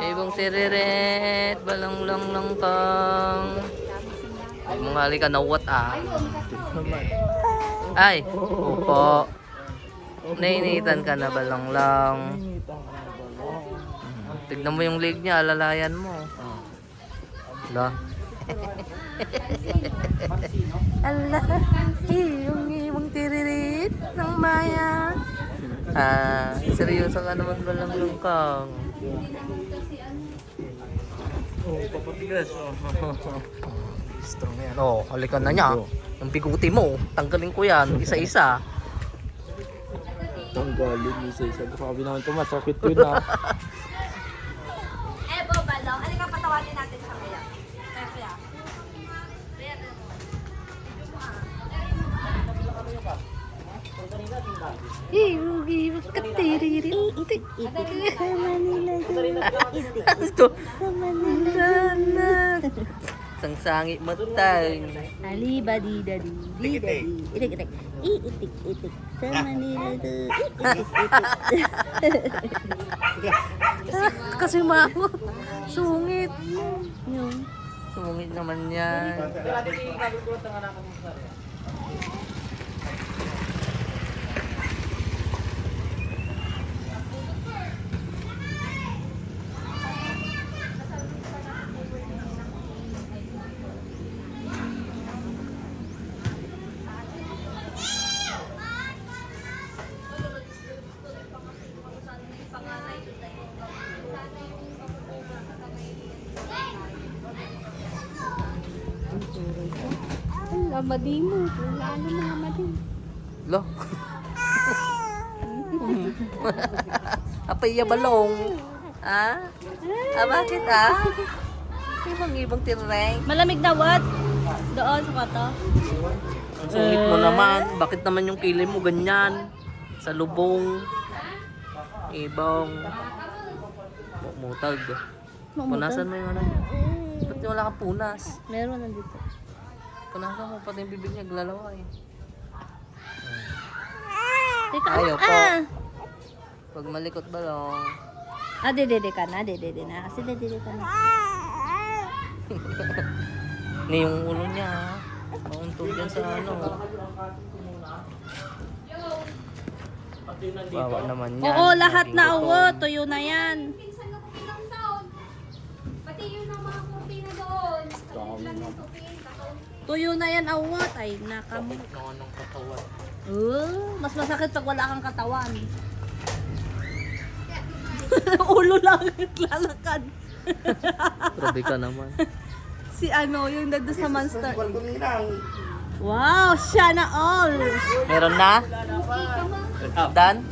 Ibong tiririt, balong-long longkong. Huwag mong halika na what ah. Ay, upo. Nainitan ka na balong-long. Tignan mo yung leg niya, alalayan mo. Ala. Ala, yung tiririt ng maya. Ah, seryoso ka naman balong-long kang. Oh, papatigas. Strong yan. Oh, halikan na niya. Yung biguti mo, tanggalin ko yan, isa-isa. Tanggalin isa-isa. Sabi naman ito, masakit yun ha. Balong. Ano ka patawatin natin sa kaya? Kaya. Rugi, katiririt. Ito. Sangsangi matang. Ali badi dadi di dadi. Itik. Itik. Sa Manila to. Itik. Kasi maamot. Sungit. Yun. Sungit naman yan. Madi mo. Wala ano mga madi. Lo. Apa iya balong? Ah? Ah, bakit ah? Ibang tireng. Malamig na what? Doon sa kwarto. Ang sungit mo naman. Bakit naman yung kilay mo ganyan? Sa lubong. Ibang. Mutag. Punasan mo yung ano. Ba't wala kang punas? Meron nandito. Punasan mo pati yung bibig niya glalawa eh. Teka. Ayaw po. Pag malikot balong. Dede ka na. Dede na. Kasi dede ka na. Ni yung ulo niya ha. Mauntog yan sa ano. Bawa naman yan. Oo, lahat Naging na gutom. awo. Tuyo na yan. Pinsan ko ilang taon. Pati yun ang mga kopi na doon. Lang yung kopi. Tuyo na yan awat. Ay, nakamo. Sakit naman ng katawan. Mas masakit pag wala kang katawan. Ulo lang lalakad. Grabe ka naman. Si ano, yung nandun sa monster. Wow, siya na all. Meron na? Dan?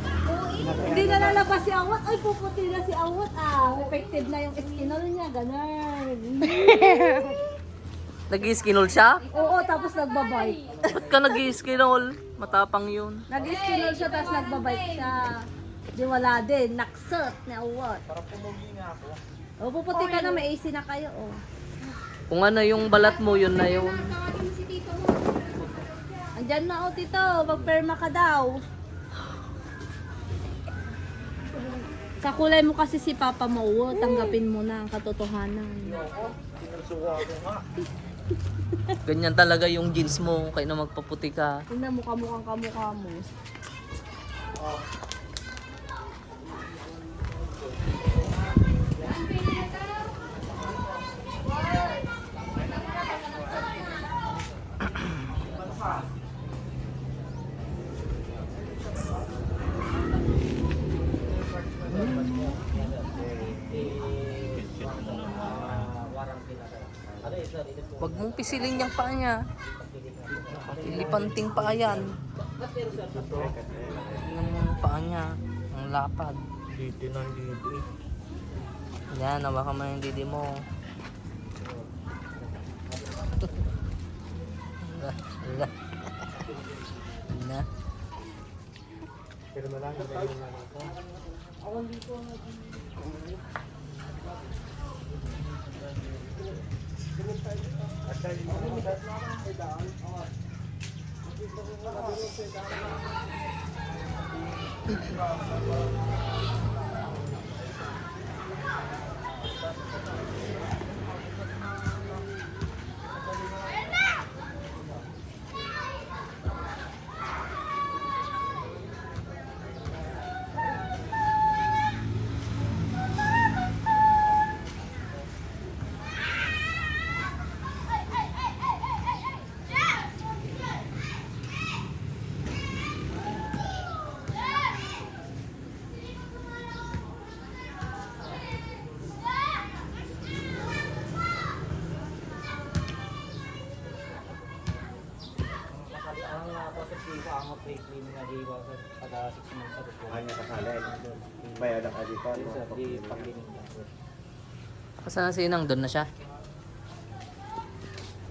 Hindi na lalabas si Awat. Ay, puputi na si Awat. Effective na yung skinol niya. Ganun. Nag-i-skinol siya? Oo, tapos nagbabite. Ba't ka nag-i-skinol? Matapang yun. Nag-skinol siya, tapos nagbabite siya. Di wala din. Naksot ni Awat. O, puputi ka na. May AC na kayo. Oh. Kung ano yung balat mo, yun na yun. Andyan na, oh, tito. Magperma ka daw. Sa kulay mo kasi si Papa mo, oh, tanggapin mo na ang katotohanan. Ganyan talaga yung jeans mo, kaya na magpaputi ka. Tingnan mo, kamukhang kamukha mo. Huwag mong pisilin yung paa niya. Ilipanting paa yan. Tingnan mo yung paa niya. Ang lapad. Dito ng dito. Yan, hawakan mo yung didi mo. Ala. Na. Pero malaki na yung ano ko. cleaning nga di ba sa kada 6 months sa ko. Kanya kasalin. Bayad ang dito. Di sa di pag-cleaning na. Kasana si Inang, doon na siya.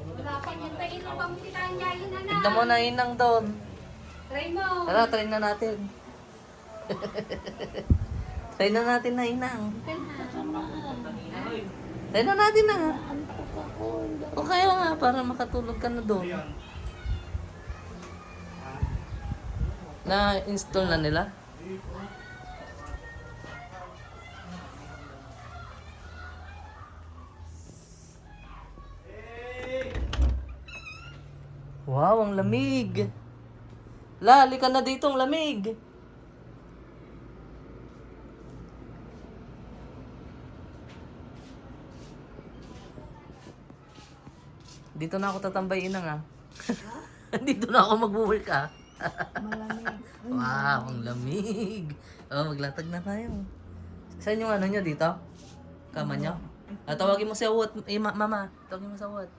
Wala pa yan tayo ng pamutikan niya yun na. Tignan mo na Inang doon. Try mo. Tara, try na natin. Try na natin na Inang. Try na natin na. O kaya nga, para makatulog ka na doon. Na-install na nila? Wow, ang lamig. Lali ka na dito, ang lamig. Dito na ako tatambay Inang ah. Dito na ako magwo-work ah. Wow, ang lamig. Oh, maglatag na tayo. Saan yung ano nyo dito? Kama nyo? Tawagin mo si Awot. Mama, tawagin mo si Awot.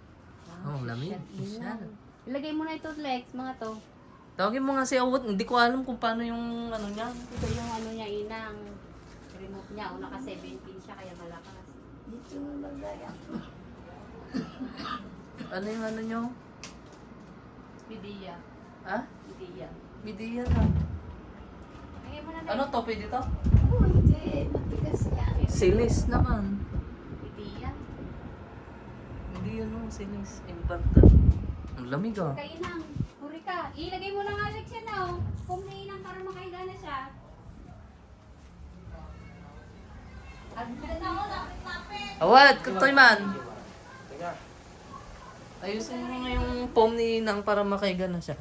Oh, ang lamig. Siya. Ilagay mo na ito, Lex, mga to. Tawagin mo nga si Awot. Hindi ko alam kung paano yung ano niya. Ito yung ano niya, Inang. Remote niya. O, naka 17 siya, kaya malakas. Ano yung ano nyo? Pidiya. Ha? Pidiya. Bidiyan na. Lagay mo na, Lex. Ano to? Pwede to? Hindi, matigas yan. Silis naman. Pidiya. Hindi yun no, silis. Imported. Ang lamig ah. Kay Inang. Huri ka. Ilagay mo na nga, Lex, yan na, o. Kung na Inang para makahiga na siya. Awat, kutoy man. Ayusin mo nga yung foam ni Inang para makaiga na siya.